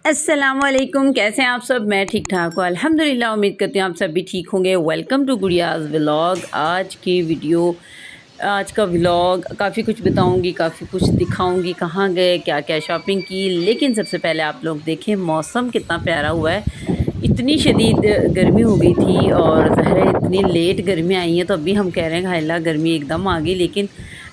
अस्सलामुअलैकुम, कैसे हैं आप सब। मैं ठीक ठाक हूँ अल्हम्दुलिल्लाह। उम्मीद करती हूँ आप सब भी ठीक होंगे। Welcome to Gudiya's vlog. आज का व्लॉग काफ़ी कुछ बताऊँगी, काफ़ी कुछ दिखाऊँगी, कहाँ गए, क्या क्या शॉपिंग की। लेकिन सबसे पहले आप लोग देखें मौसम कितना प्यारा हुआ है। इतनी शदीद गर्मी हो गई थी और ज़ाहिर है इतनी लेट गर्मी आई हैं, तो अभी हम कह रहे हैं हाय अल्लाह गर्मी एकदम आ गई। लेकिन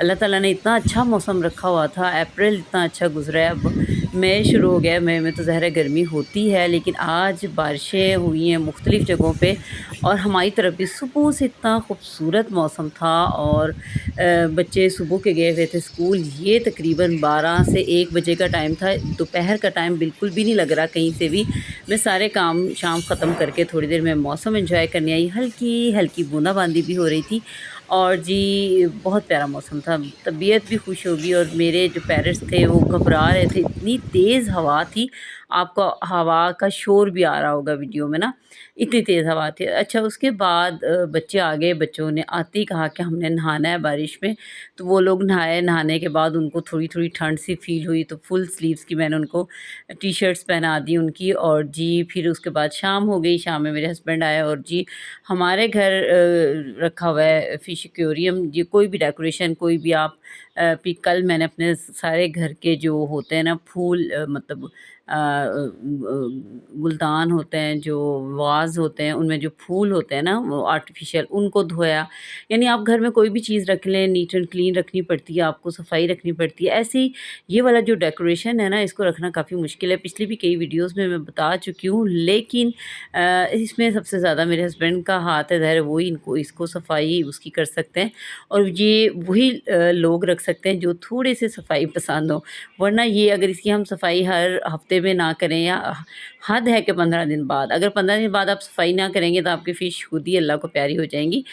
अल्लाह ताला ने इतना अच्छा मौसम रखा हुआ था, अप्रैल इतना अच्छा गुजरा है। अब मई शुरू हो गया है, मई में तो ज़ाहिर है गर्मी होती है, लेकिन आज बारिशें हुई हैं मुख्तलिफ़ जगहों पे और हमारी तरफ भी सुबह से इतना खूबसूरत मौसम था। और बच्चे सुबह के गए हुए थे स्कूल। ये तकरीबन 12 से 1 बजे का टाइम था। दोपहर का टाइम बिल्कुल भी नहीं लग रहा कहीं से भी। मैं सारे काम शाम ख़त्म करके थोड़ी देर में मौसम एंजॉय करने आई। हल्की हल्की बूंदाबांदी भी हो रही थी और जी बहुत प्यारा मौसम था। तबीयत भी खुश हो गई और मेरे जो पेरेंट्स थे वो घबरा रहे थे, इतनी तेज़ हवा थी। आपको हवा का शोर भी आ रहा होगा वीडियो में ना, इतनी तेज़ हवा थी। अच्छा, उसके बाद बच्चे आ गए। बच्चों ने आते ही कहा कि हमने नहाना है बारिश में। तो वो लोग नहाए। नहाने के बाद उनको थोड़ी थोड़ी ठंड सी फील हुई, तो फुल स्लीव्स की मैंने उनको टी शर्ट्स पहना दी उनकी। और जी फिर उसके बाद शाम हो गई। शाम में मेरे हस्बैंड आए और जी हमारे घर रखा हुआ है फ़िश एक्वेरियम। जी कोई भी डेकोरेशन, कोई भी आप कल मैंने अपने सारे घर के जो होते हैं ना फूल, मतलब गुलदान होते हैं, जो वाज़ होते हैं, उनमें जो फूल होते हैं ना वो आर्टिफिशियल, उनको धोया। यानी आप घर में कोई भी चीज़ रख लें, नीट एंड क्लीन रखनी पड़ती है, आपको सफाई रखनी पड़ती है। ऐसे ही ये वाला जो डेकोरेशन है ना, इसको रखना काफ़ी मुश्किल है। पिछली भी कई वीडियोज़ में मैं बता चुकी हूँ, लेकिन इसमें सबसे ज़्यादा मेरे हस्बैंड का हाथ है। ज़ाहिर वो ही इनको इसको सफाई उसकी कर सकते हैं और ये वही लोग रख सकते हैं जो थोड़े से सफाई पसंद हो। वरना ये अगर इसकी हम सफाई हर हफ्ते में ना करें, या हद है कि 15 दिन बाद, अगर 15 दिन बाद आप सफाई ना करेंगे तो आपकी फ़िश खुद ही अल्लाह को प्यारी हो जाएंगी।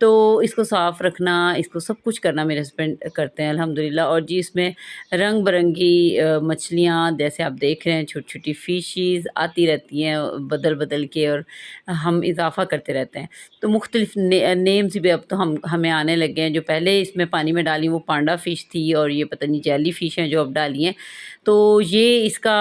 तो इसको साफ़ रखना, इसको सब कुछ करना मेरे हस्बैंड करते हैं अल्हम्दुलिल्लाह। और जी इसमें रंग-बिरंगी मछलियाँ जैसे आप देख रहे हैं, छोटी-छोटी फ़िशेज़ आती रहती हैं बदल-बदल के, और हम इज़ाफ़ा करते रहते हैं। तो मुख्तलिफ़ नेम्स भी अब तो हमें आने लग गए हैं। जो पहले इसमें पानी में डाली वो पांडा फ़िश थी और ये पता नहीं जेली फ़िश हैं जो अब डाली हैं। तो ये इसका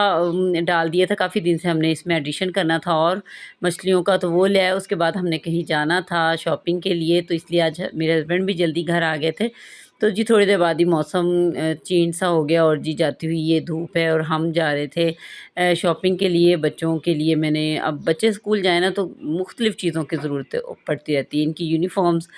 डाल दिया था। काफ़ी दिन से हमने इसमें एडिशन करना था और मछलियों का, तो वो ले आए। उसके बाद हमने कहीं जाना था शॉपिंग के लिए, तो इसलिए आज मेरे हस्बैंड भी जल्दी घर आ गए थे। तो जी थोड़ी देर बाद ही मौसम चेंज सा हो गया और जी जाती हुई ये धूप है और हम जा रहे थे शॉपिंग के लिए। बच्चों के लिए मैंने, अब बच्चे स्कूल जाए ना तो मुख्तलिफ़ चीज़ों की ज़रूरत पड़ती रहती है। इनकी यूनिफ़ॉर्म्स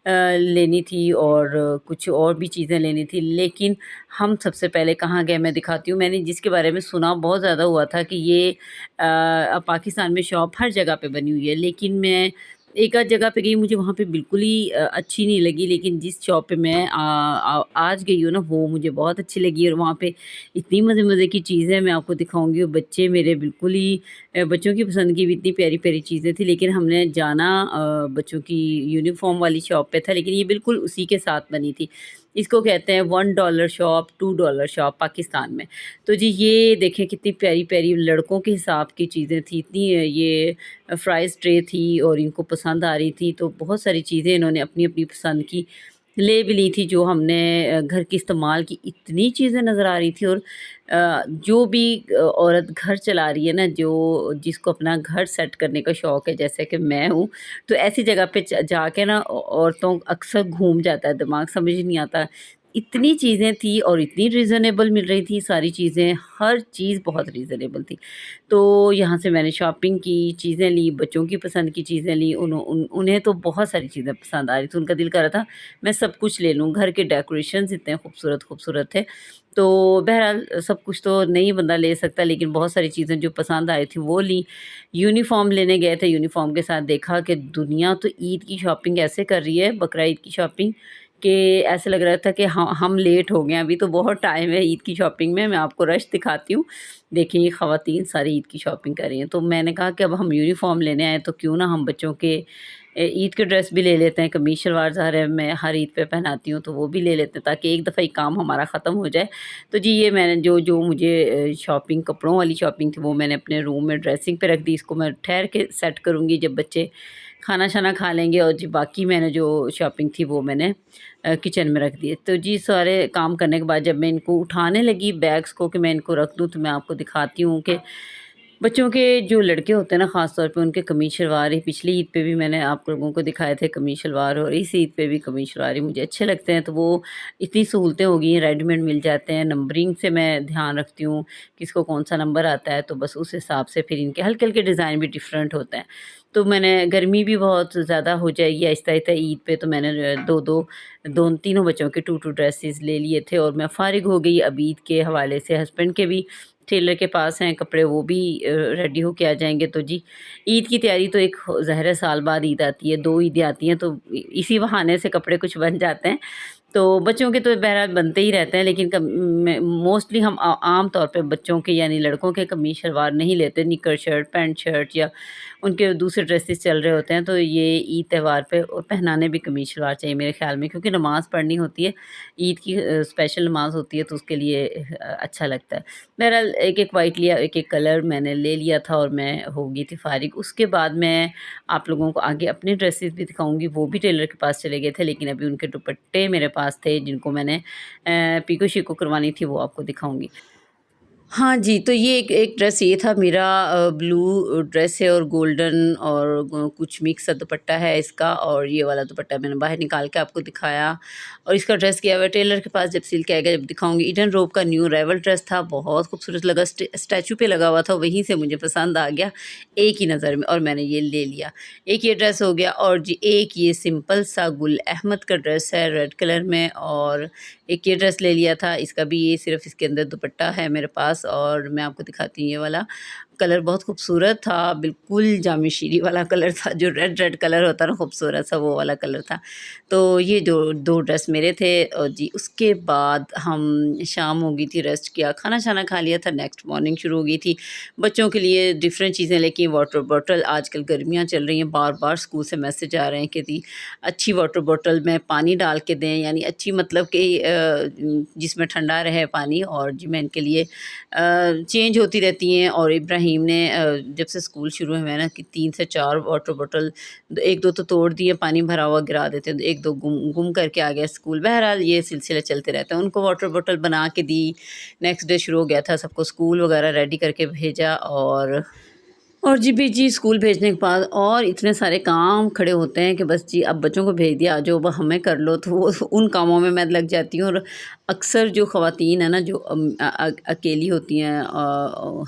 लेनी थी और कुछ और भी चीज़ें लेनी थी। लेकिन हम सबसे पहले कहाँ गए मैं दिखाती हूँ। मैंने जिसके बारे में सुना बहुत ज़्यादा हुआ था कि ये पाकिस्तान में शॉप हर जगह पे बनी हुई है, लेकिन मैं एक आध जगह पे गई, मुझे वहाँ पे बिल्कुल ही अच्छी नहीं लगी। लेकिन जिस शॉप पे मैं आज गई हूँ ना, वो मुझे बहुत अच्छी लगी और वहाँ पे इतनी मज़े-मज़े की चीज़ें मैं आपको दिखाऊँगी। और बच्चे मेरे बिल्कुल ही बच्चों की पसंद की भी इतनी प्यारी-प्यारी चीज़ें थी। लेकिन हमने जाना बच्चों की यूनिफ़ॉर्म वाली शॉप पे था, लेकिन ये बिल्कुल उसी के साथ बनी थी। इसको कहते हैं $1 शॉप, $2 शॉप पाकिस्तान में। तो जी ये देखें कितनी प्यारी-प्यारी लड़कों के हिसाब की चीज़ें थी। इतनी ये फ्राइज़ ट्रे थी और इनको पसंद आ रही थी, तो बहुत सारी चीज़ें इन्होंने अपनी-अपनी पसंद की ले भी ली थी जो हमने घर की इस्तेमाल की। इतनी चीज़ें नज़र आ रही थी। और जो भी औरत घर चला रही है ना, जो जिसको अपना घर सेट करने का शौक है जैसे कि मैं हूँ, तो ऐसी जगह पे जाके ना औरतों अक्सर घूम जाता है दिमाग, समझ ही नहीं आता। इतनी चीज़ें थी और इतनी रीज़नेबल मिल रही थी सारी चीज़ें, हर चीज़ बहुत रीज़नेबल थी। तो यहाँ से मैंने शॉपिंग की, चीज़ें ली, बच्चों की पसंद की चीज़ें ली। उन्हें तो बहुत सारी चीज़ें पसंद आ रही थी। उनका दिल कर रहा था मैं सब कुछ ले लूँ। घर के डेकोरेशंस इतने खूबसूरत-खूबसूरत थे। तो बहरहाल सब कुछ तो नहीं बंदा ले सकता, लेकिन बहुत सारी चीज़ें जो पसंद आई थी वो ली। यूनिफ़ॉर्म लेने गए थे, यूनिफ़ॉर्म के साथ देखा कि दुनिया तो ईद की शॉपिंग ऐसे कर रही है, बकरा ईद की शॉपिंग, कि ऐसे लग रहा था कि हम लेट हो गए हैं, अभी तो बहुत टाइम है ईद की शॉपिंग में। मैं आपको रश दिखाती हूँ। देखिए ये ख़वातीन सारी ईद की शॉपिंग कर रही हैं। तो मैंने कहा कि अब हम यूनिफ़ॉर्म लेने आए तो क्यों ना हम बच्चों के ईद के ड्रेस भी ले लेते हैं। कमीज़ शलवार ज़ाहिर है मैं हर ईद पे पहनाती हूँ, तो वो भी ले लेते हैं ताकि एक दफ़ा ही काम हमारा ख़त्म हो जाए। तो जी ये मैंने जो जो मुझे शॉपिंग, कपड़ों वाली शॉपिंग थी, वो मैंने अपने रूम में ड्रेसिंग पे रख दी। इसको मैं ठहर के सेट करूँगी जब बच्चे खाना शाना खा लेंगे। और जी बाकी मैंने जो शॉपिंग थी वो मैंने किचन में रख दिए। तो जी सारे काम करने के बाद जब मैं इनको उठाने लगी बैग्स को कि मैं इनको रख दूँ, तो मैं आपको दिखाती हूँ कि बच्चों के जो लड़के होते हैं ना, ख़ास तौर पे उनके कमीज़ शलवार ही पिछली ईद पे भी मैंने आप लोगों को दिखाए थे कमीज़ शलवार, और इस ईद पे भी कमीज़ शलवार ही मुझे अच्छे लगते हैं। तो वो इतनी सहूलतें हो गई हैं, रेडीमेड मिल जाते हैं, नंबरिंग से मैं ध्यान रखती हूँ, किसको कौन-सा नंबर आता है, तो बस उस हिसाब से फिर इनके हल्के-हल्के डिज़ाइन भी डिफ़रेंट होते हैं। तो मैंने गर्मी भी बहुत ज़्यादा हो जाएगी आहिस्ता-आहिस्ता ईद पे, तो मैंने 2-2 दोन तीनों बच्चों के 2-2 ड्रेसेस ले लिए थे और मैं फ़ारिग हो गई अब ईद के हवाले से। हस्बैंड के भी टेलर के पास हैं कपड़े, वो भी रेडी होके आ जाएँगे। तो जी, ईद की तैयारी तो एक ज़ाहिर है साल बाद ईद आती है, 2 ईदें आती हैं, तो इसी बहाने से कपड़े कुछ बन जाते हैं। तो बच्चों के तो बहरहाल बनते ही रहते हैं, लेकिन मोस्टली हम आम तौर पे बच्चों के यानी लड़कों के कमीज़ शलवार नहीं लेते, निक्कर शर्ट, पैंट शर्ट या उनके दूसरे ड्रेसेस चल रहे होते हैं, तो ये ईद त्योहार पे और पहनाने भी कमीज़ शलवार चाहिए मेरे ख़्याल में, क्योंकि नमाज़ पढ़नी होती है, ईद की स्पेशल नमाज़ होती है, तो उसके लिए अच्छा लगता है। बहरहाल एक-एक वाइट लिया, एक-एक कलर मैंने ले लिया था और मैं हो गई थी फ़ारिग। उसके बाद मैं आप लोगों को आगे अपने ड्रेसेस भी दिखाऊँगी, वो भी टेलर के पास चले गए थे, लेकिन अभी उनके दुपट्टे मेरे पास थे जिनको मैंने पीको-शीको करवानी थी, वो आपको दिखाऊँगी। हाँ जी, तो ये एक एक ड्रेस ये था मेरा, ब्लू ड्रेस है और गोल्डन और कुछ मिक्स सा दुपट्टा है इसका, और ये वाला दुपट्टा मैंने बाहर निकाल के आपको दिखाया। और इसका ड्रेस किया हुआ है टेलर के पास, जब सिल के आएगा जब दिखाऊँगी। ईडन रोब का न्यू अराइवल ड्रेस था, बहुत खूबसूरत लगा, स्टैचू पे लगा हुआ था, वहीं से मुझे पसंद आ गया एक ही नज़र में और मैंने ये ले लिया। एक ये ड्रेस हो गया, और जी एक ये सिंपल सा गुल अहमद का ड्रेस है रेड कलर में, और एक ये ड्रेस ले लिया था, इसका भी ये सिर्फ़ इसके अंदर दुपट्टा है मेरे पास, और मैं आपको दिखाती हूँ ये वाला कलर बहुत खूबसूरत था, बिल्कुल जामिशीरी वाला कलर था, जो रेड रेड कलर होता है ना खूबसूरत सा, वो वाला कलर था। तो ये जो 2 ड्रेस मेरे थे, और जी उसके बाद हम शाम हो गई थी, रेस्ट किया, खाना-शाना खा लिया था, नेक्स्ट मॉर्निंग शुरू हो गई थी। बच्चों के लिए डिफरेंट चीज़ें लेके, वाटर बॉटल, आजकल गर्मियाँ चल रही हैं, बार-बार स्कूल से मैसेज आ रहे हैं कि जी अच्छी वाटर बॉटल में पानी डाल के दें, यानी अच्छी मतलब कि जिसमें ठंडा रहे पानी, और जी मैं इनके लिए चेंज होती रहती हैं। और इब्राहिम ने जब से स्कूल शुरू हुए हैं ना, कि 3 से 4 वाटर बॉटल, 1-2 तो तोड़ दिए, पानी भरा हुआ गिरा देते हैं, 1-2 गुम गुम करके आ गया स्कूल। बहरहाल ये सिलसिला चलते रहता है। उनको वाटर बॉटल बना के दी, नेक्स्ट डे शुरू हो गया था, सबको स्कूल वगैरह रेडी करके भेजा, और जी स्कूल भेजने के बाद और इतने सारे काम खड़े होते हैं कि बस जी अब बच्चों को भेज दिया, जो अब हमें कर लो, तो वो उन कामों में मैं लग जाती हूँ। और अक्सर जो ख़वातीन है ना, जो अकेली होती हैं,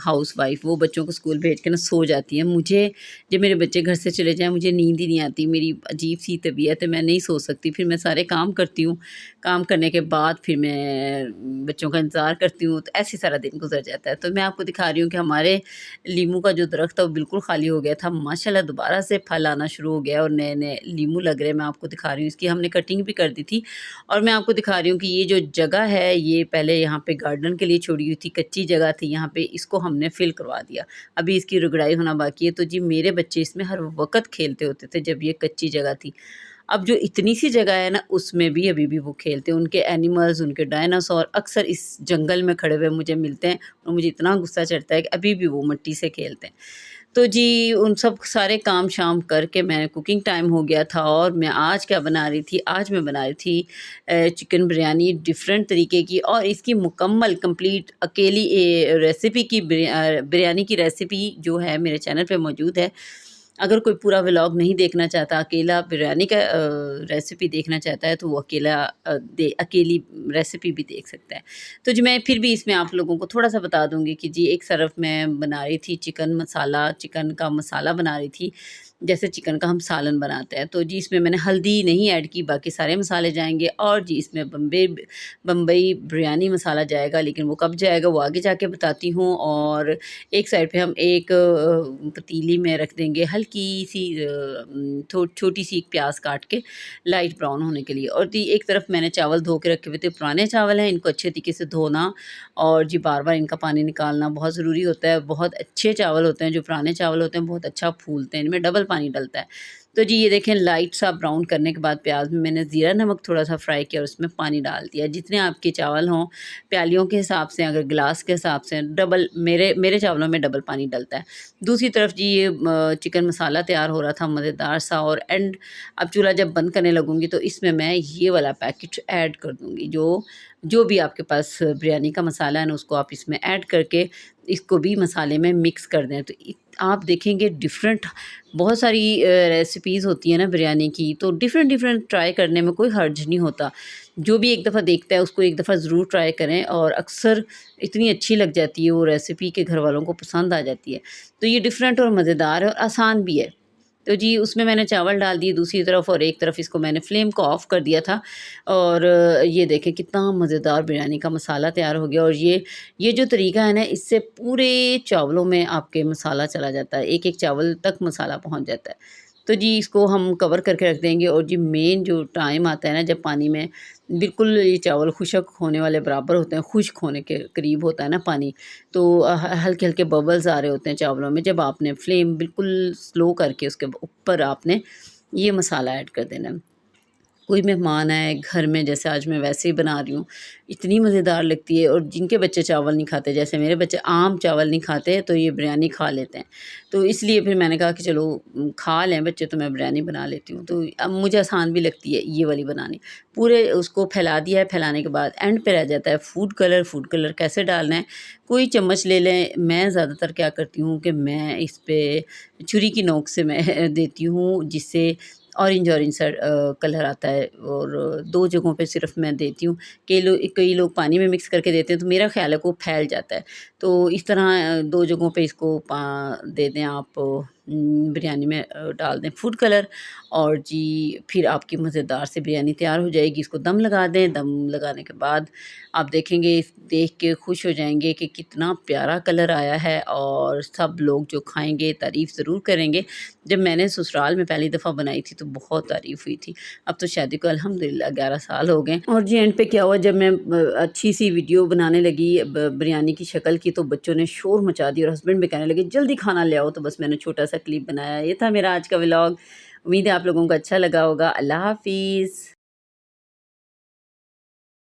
हाउस वाइफ, वो बच्चों को स्कूल भेज के ना सो जाती हैं। मुझे जब मेरे बच्चे घर से चले जाएँ, मुझे नींद ही नहीं आती, मेरी अजीब सी तबीयत है, मैं नहीं सो सकती। फिर मैं सारे काम करती हूँ, काम करने के बाद फिर मैं बच्चों का इंतज़ार करती हूँ, तो ऐसे ही सारा दिन गुजर जाता है। तो मैं आपको दिखा रही हूँ कि हमारे लीमू का जो दरख्त था वो बिल्कुल खाली हो गया था, माशाल्लाह दोबारा से फल आना शुरू हो गया और नए-नए लीमू लग रहे हैं। मैं आपको दिखा रही हूँ, इसकी हमने कटिंग भी कर दी थी, और मैं आपको दिखा रही हूँ कि ये जो जगह है, ये पहले यहाँ पे गार्डन के लिए छोड़ी हुई थी, कच्ची जगह थी यहाँ पे, इसको हमने फिल करवा दिया। अभी इसकी रुगड़ाई होना बाकी है। तो जी मेरे बच्चे इसमें हर वक़्त खेलते होते थे जब ये कच्ची जगह थी। अब जो इतनी सी जगह है ना, उसमें भी अभी भी वो खेलते हैं। उनके एनिमल्स, उनके डायनासॉर अक्सर इस जंगल में खड़े हुए मुझे मिलते हैं, और मुझे इतना गुस्सा चढ़ता है कि अभी भी वो मिट्टी से खेलते हैं। तो जी उन सब सारे काम शाम करके मैं कुकिंग टाइम हो गया था, और मैं आज क्या बना रही थी, आज मैं बना रही थी चिकन बिरयानी डिफ़रेंट तरीके की, और इसकी मुकम्मल कंप्लीट अकेली रेसिपी की बिरयानी की रेसिपी जो है मेरे चैनल पे मौजूद है। अगर कोई पूरा व्लॉग नहीं देखना चाहता, अकेला बिरयानी का रेसिपी देखना चाहता है, तो वो अकेली रेसिपी भी देख सकता है। तो जी मैं फिर भी इसमें आप लोगों को थोड़ा-सा बता दूँगी कि जी एक तरफ मैं बना रही थी चिकन का मसाला बना रही थी, जैसे चिकन का हम सालन बनाते हैं। तो जी इसमें मैंने हल्दी नहीं ऐड की, बाकी सारे मसाले जाएँगे, और जी इसमें बम्बई बिरयानी मसाला जाएगा, लेकिन वो कब जाएगा वो आगे जाके बताती हूँ। और एक साइड पे हम एक पतीली में रख देंगे हल्की-सी छोटी-सी एक प्याज़ काट के लाइट ब्राउन होने के लिए। और जी एक तरफ मैंने चावल धो के रखे हुए थे, पुराने चावल हैं, इनको अच्छे तरीके से धोना, और जी बार-बार इनका पानी निकालना बहुत ज़रूरी होता है। बहुत अच्छे चावल होते हैं, जो पुराने चावल होते हैं बहुत अच्छा फूलते हैं, इनमें डबल पानी डलता है। तो जी ये देखें, लाइट सा ब्राउन करने के बाद प्याज़ में मैंने ज़ीरा नमक थोड़ा-सा फ्राई किया और उसमें पानी डाल दिया। जितने आपके चावल हों, प्यालियों के हिसाब से, अगर गिलास के हिसाब से, डबल, मेरे मेरे चावलों में डबल पानी डलता है। दूसरी तरफ जी ये चिकन मसाला तैयार हो रहा था मज़ेदार सा, और अब चूल्हा जब बंद करने लगूँगी तो इसमें मैं ये वाला पैकेट ऐड कर दूँगी, जो जो भी आपके पास बिरयानी का मसाला है ना, उसको आप इसमें ऐड करके इसको भी मसाले में मिक्स कर दें। तो आप देखेंगे डिफरेंट बहुत सारी रेसिपीज़ होती हैं ना बिरयानी की, तो डिफरेंट डिफरेंट ट्राई करने में कोई हर्ज नहीं होता। जो भी एक दफ़ा देखता है उसको एक दफ़ा ज़रूर ट्राई करें, और अक्सर इतनी अच्छी लग जाती है वो रेसिपी के घर वालों को पसंद आ जाती है। तो ये डिफरेंट और मज़ेदार है और आसान भी है। तो जी, उसमें मैंने चावल डाल दिए दूसरी तरफ, और एक तरफ इसको मैंने फ्लेम को ऑफ़ कर दिया था, और ये देखें कितना मज़ेदार बिरयानी का मसाला तैयार हो गया। और ये जो तरीका है ना, इससे पूरे चावलों में आपके मसाला चला जाता है, एक-एक चावल तक मसाला पहुँच जाता है। तो जी, इसको हम कवर करके रख देंगे, और जी मेन जो टाइम आता है ना, जब पानी में बिल्कुल ये चावल खुश्क होने वाले बराबर होते हैं, खुश्क होने के करीब होता है ना पानी, तो हल्के-हल्के बबल्स आ रहे होते हैं चावलों में, जब आपने फ्लेम बिल्कुल स्लो करके उसके ऊपर आपने ये मसाला ऐड कर देना है। कोई मेहमान आए घर में, जैसे आज मैं वैसे ही बना रही हूँ, इतनी मज़ेदार लगती है। और जिनके बच्चे चावल नहीं खाते, जैसे मेरे बच्चे आम चावल नहीं खाते, तो ये बिरयानी खा लेते हैं। तो इसलिए फिर मैंने कहा कि चलो खा लें बच्चे, तो मैं बिरयानी बना लेती हूँ। तो अब मुझे आसान भी लगती है ये वाली बनानी। पूरे उसको फैला दिया है, फैलाने के बाद एंड पे रह जाता है फूड कलर कैसे डालना है, कोई चम्मच ले लें। मैं ज़्यादातर क्या करती हूँ कि मैं इस पे छुरी की नोक से मैं देती हूँ, जिससे ऑरेंज ऑरेंज सा कलर आता है, और 2 जगहों पे सिर्फ़ मैं देती हूँ। कई लोग पानी में मिक्स करके देते हैं, तो मेरा ख़्याल है कि वो फैल जाता है। तो इस तरह 2 जगहों पे इसको दे दें आप, बिरयानी में डाल दें फूड कलर, और जी फिर आपकी मज़ेदार सी बिरयानी तैयार हो जाएगी। इसको दम लगा दें, दम लगाने के बाद आप देखेंगे, देख के खुश हो जाएँगे कि कितना प्यारा कलर आया है, और सब लोग जो खाएँगे तारीफ़ ज़रूर करेंगे। जब मैंने ससुराल में पहली दफ़ा बनाई थी तो बहुत तारीफ़ हुई थी। अब तो शादी को अल्हम्दुलिल्लाह 11 साल हो गए। और जी एंड पे क्या हुआ, जब मैं अच्छी-सी वीडियो बनाने लगी बिरयानी की शक्ल की, तो बच्चों ने शोर मचा दिया, और हस्बैंड भी कहने लगे जल्दी खाना ले आओ। तो बस मैंने छोटा-सा क्लिप बनाया। ये था मेरा आज का व्लॉग। उम्मीद है आप लोगों को अच्छा लगा होगा। अल्लाह हाफ़िज़।